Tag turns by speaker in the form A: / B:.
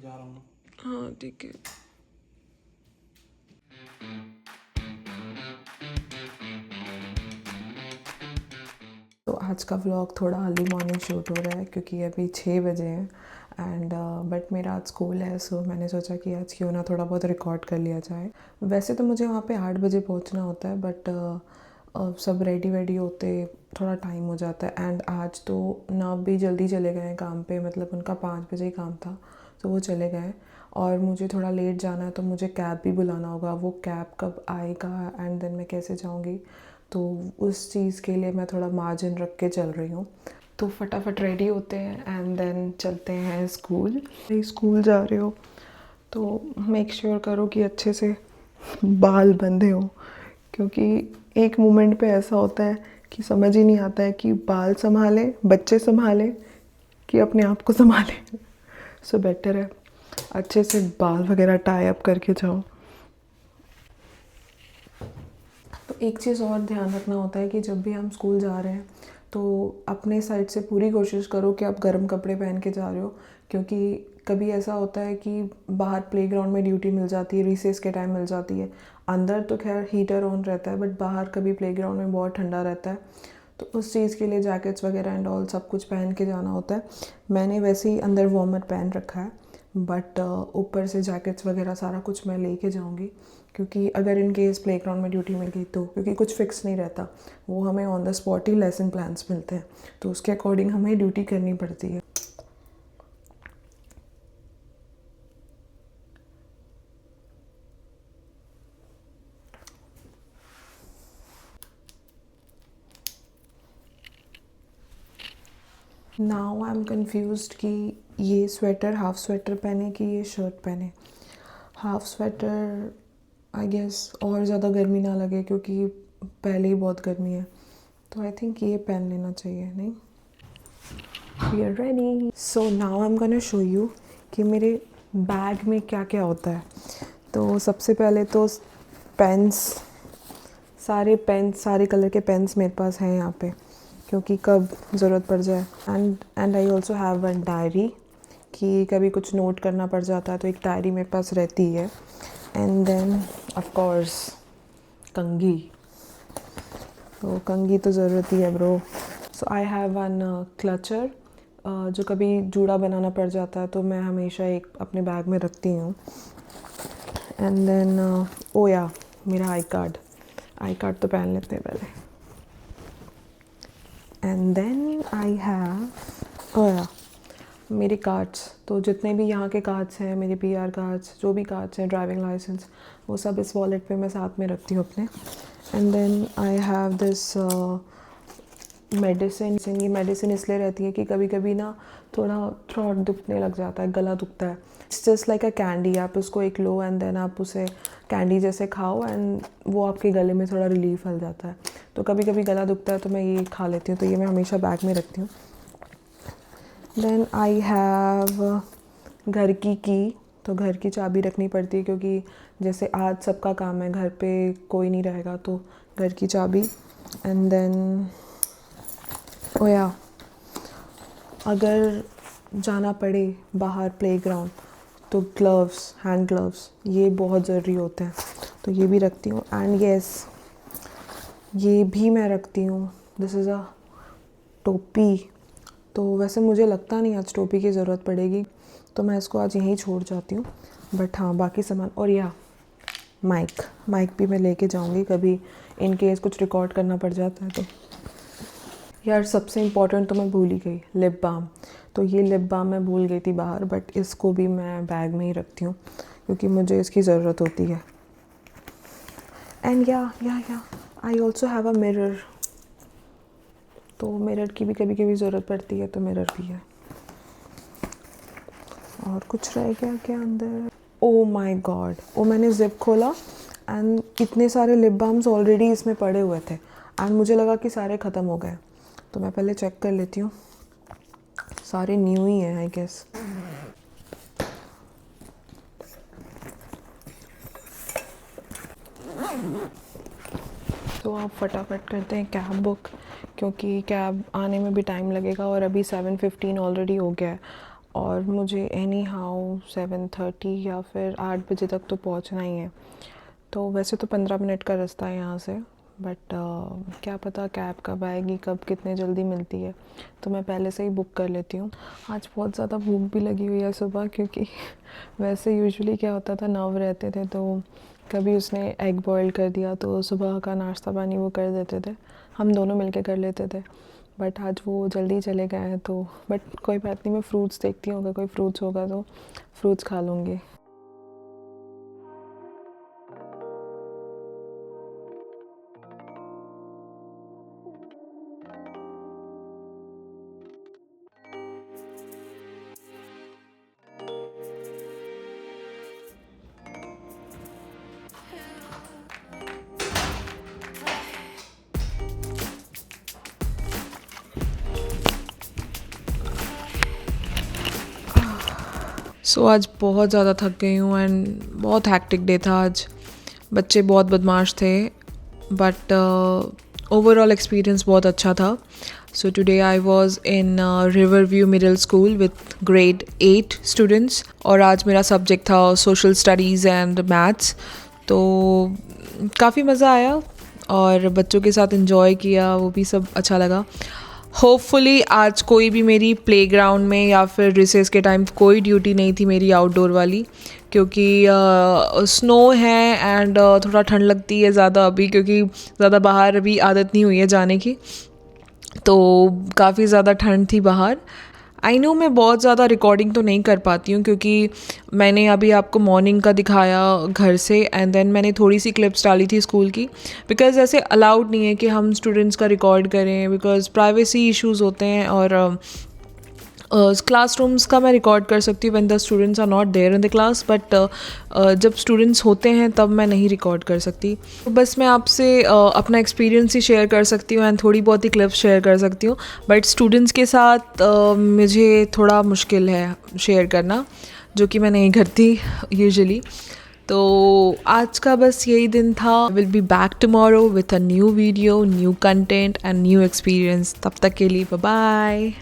A: जा रहा हूँ।
B: हाँ ठीक है। तो आज का व्लॉग थोड़ा अर्ली मॉर्निंग शूट हो रहा है क्योंकि अभी 6 बजे हैं एंड बट मेरा आज स्कूल है, सो मैंने सोचा कि आज क्यों ना थोड़ा बहुत रिकॉर्ड कर लिया जाए। वैसे तो मुझे वहाँ पे 8 बजे पहुँचना होता है बट सब रेडी वेडी होते थोड़ा टाइम हो जाता है। एंड आज तो ना भी जल्दी चले गए हैं काम पे, मतलब उनका 5 बजे ही काम था तो वो चले गए और मुझे थोड़ा लेट जाना है तो मुझे कैब भी बुलाना होगा। वो कैब कब आएगा एंड देन मैं कैसे जाऊँगी, तो उस चीज़ के लिए मैं थोड़ा मार्जिन रख के चल रही हूँ। तो फटाफट रेडी होते हैं एंड देन चलते हैं स्कूल। स्कूल जा रहे हो तो मेक श्योर करो कि अच्छे से बाल बंधे हो, क्योंकि एक मोमेंट पे ऐसा होता है कि समझ ही नहीं आता है कि बाल संभालें, बच्चे संभालें कि अपने आप को संभालें। सो बेटर है अच्छे से बाल वगैरह टाई अप करके जाओ। तो एक चीज़ और ध्यान रखना होता है कि जब भी हम स्कूल जा रहे हैं तो अपने साइड से पूरी कोशिश करो कि आप गर्म कपड़े पहन के जा रहे हो, क्योंकि कभी ऐसा होता है कि बाहर प्लेग्राउंड में ड्यूटी मिल जाती है, रिसेस के टाइम मिल जाती है। अंदर तो खैर हीटर ऑन रहता है बट बाहर कभी प्लेग्राउंड में बहुत ठंडा रहता है, तो उस चीज़ के लिए जैकेट्स वगैरह एंड ऑल सब कुछ पहन के जाना होता है। मैंने वैसे ही अंदर वार्मर पहन रखा है बट ऊपर से जैकेट्स वगैरह सारा कुछ मैं लेके जाऊंगी, क्योंकि अगर इन केस प्लेग्राउंड में ड्यूटी मिल गई तो, क्योंकि कुछ फिक्स नहीं रहता, वो हमें on the spot he lesson plans मिलते हैं तो उसके अकॉर्डिंग हमें ड्यूटी करनी पड़ती है। नाउ आई एम कन्फ्यूज्ड कि ये स्वेटर हाफ स्वेटर पहने कि ये शर्ट पहने। हाफ स्वेटर आई गेस और ज़्यादा गर्मी ना लगे, क्योंकि पहले ही बहुत गर्मी है, तो आई थिंक ये पहन लेना चाहिए। नहीं, we are ready. So now I am gonna show you कि मेरे बैग में क्या क्या होता है। तो सबसे पहले तो पेन्स, सारे कलर के पेन्स मेरे पास हैं यहाँ पे, क्योंकि कब ज़रूरत पड़ जाए। And I also have one diary, कि कभी कुछ नोट करना पड़ जाता है तो एक डायरी मेरे पास रहती है। एंड देन ऑफ कोर्स कंघी, तो कंघी तो ज़रूरत ही है bro. So I have one clutcher, जो कभी जूड़ा बनाना पड़ जाता है तो मैं हमेशा एक अपने बैग में रखती हूँ। एंड देन ओ या मेरा आई कार्ड तो पहन लेते हैं पहले। एंड देन आई हैव ओ या मेरे कार्ड्स, तो जितने भी यहाँ के कार्ड्स हैं, मेरे PR कार्ड्स, जो भी कार्ड्स हैं, ड्राइविंग लाइसेंस, वो सब इस वॉलेट पे मैं साथ में रखती हूँ अपने। And then I have this medicine. ये मेडिसिन इसलिए रहती है कि कभी कभी ना थोड़ा थ्रोट दुखने लग जाता है, गला दुखता है। It's just like a candy, आप उसको एक लो एंड देन आप उसे कैंडी जैसे खाओ एंड वो आपके गले में थोड़ा रिलीफ मिल जाता है। तो कभी कभी गला दुखता है तो मैं ये खा लेती हूँ, तो ये मैं हमेशा बैग में रखती हूँ। देन आई हैव घर की, तो घर की चाबी रखनी पड़ती है, क्योंकि जैसे आज सबका काम है, घर पे कोई नहीं रहेगा, तो घर की चाबी। एंड देन ओ या अगर जाना पड़े बाहर प्लेग्राउंड तो ग्लव्स, हैंड ग्लव्स, ये बहुत ज़रूरी होते हैं, तो ये भी रखती हूँ। एंड येस ये भी मैं रखती हूँ, दिस इज़ अ टोपी। तो वैसे मुझे लगता नहीं आज टोपी की ज़रूरत पड़ेगी, तो मैं इसको आज यहीं छोड़ जाती हूँ। बट हाँ बाकी सामान, और या माइक भी मैं लेके जाऊँगी, कभी इन केस कुछ रिकॉर्ड करना पड़ जाता है तो। यार सबसे इम्पॉर्टेंट तो मैं भूल ही गई, लिप बाम। तो ये लिप बाम मैं भूल गई थी बाहर, बट इसको भी मैं बैग में ही रखती हूँ क्योंकि मुझे इसकी ज़रूरत होती है। एंड या I also have a mirror, तो मिरर की भी कभी कभी ज़रूरत पड़ती है, तो मिरर भी है। और कुछ रह गया क्या अंदर? ओ माई गॉड, ओ मैंने ज़िप खोला एंड इतने सारे लिप बाम्स ऑलरेडी इसमें पड़े हुए थे एंड मुझे लगा कि सारे ख़त्म हो गए, तो मैं पहले चेक कर लेती हूँ। सारे न्यू ही हैं आई गेस। तो आप फटाफट करते हैं कैब बुक, क्योंकि कैब आने में भी टाइम लगेगा और अभी 7:15 ऑलरेडी हो गया है और मुझे एनी हाउ 7:30 या फिर 8 बजे तक तो पहुंचना ही है। तो वैसे तो 15 मिनट का रास्ता है यहाँ से, बट क्या पता कैब कब आएगी, कब कितने जल्दी मिलती है, तो मैं पहले से ही बुक कर लेती हूँ। आज बहुत ज़्यादा भूख भी लगी हुई है सुबह, क्योंकि वैसे यूजुअली क्या होता था, 9 रहते थे तो कभी उसने एग बॉयल कर दिया तो सुबह का नाश्ता पानी वो कर देते थे, हम दोनों मिलके कर लेते थे। बट आज वो जल्दी चले गए हैं, तो बट कोई बात नहीं, मैं फ्रूट्स देखती हूँ, अगर कोई फ्रूट्स होगा तो फ्रूट्स खा लूँगी। आज बहुत ज़्यादा थक गई हूँ एंड बहुत हैक्टिक डे था आज। बच्चे बहुत बदमाश थे, बट ओवरऑल एक्सपीरियंस बहुत अच्छा था। So today I was in river view middle school with grade 8 students, और आज मेरा सब्जेक्ट था सोशल स्टडीज़ एंड मैथ्स। तो काफ़ी मज़ा आया और बच्चों के साथ एंजॉय किया, वो भी सब अच्छा लगा। होपफुली आज कोई भी मेरी प्लेग्राउंड में या फिर रिसेस के टाइम कोई ड्यूटी नहीं थी मेरी आउटडोर वाली, क्योंकि स्नो है एंड थोड़ा ठंड लगती है ज़्यादा अभी, क्योंकि ज़्यादा बाहर अभी आदत नहीं हुई है जाने की, तो काफ़ी ज़्यादा ठंड थी बाहर। आई नो मैं बहुत ज़्यादा रिकॉर्डिंग तो नहीं कर पाती हूँ, क्योंकि मैंने अभी आपको मॉर्निंग का दिखाया घर से एंड देन मैंने थोड़ी सी क्लिप्स डाली थी स्कूल की, बिकॉज़ ऐसे अलाउड नहीं है कि हम स्टूडेंट्स का रिकॉर्ड करें, बिकॉज़ प्राइवेसी इश्यूज़ होते हैं। और क्लासरूम्स का मैं रिकॉर्ड कर सकती हूँ when the students are not there in the class, but जब स्टूडेंट्स होते हैं तब मैं नहीं रिकॉर्ड कर सकती। तो बस मैं आपसे अपना एक्सपीरियंस ही शेयर कर सकती हूँ एंड थोड़ी बहुत ही क्लिप्स शेयर कर सकती हूँ, बट स्टूडेंट्स के साथ मुझे थोड़ा मुश्किल है शेयर करना, जो कि मैं नहीं करती यूजुअली। तो आज का बस यही दिन था। Will be back tomorrow with a new video, new content and new experience. तब तक के लिए बाय बाय।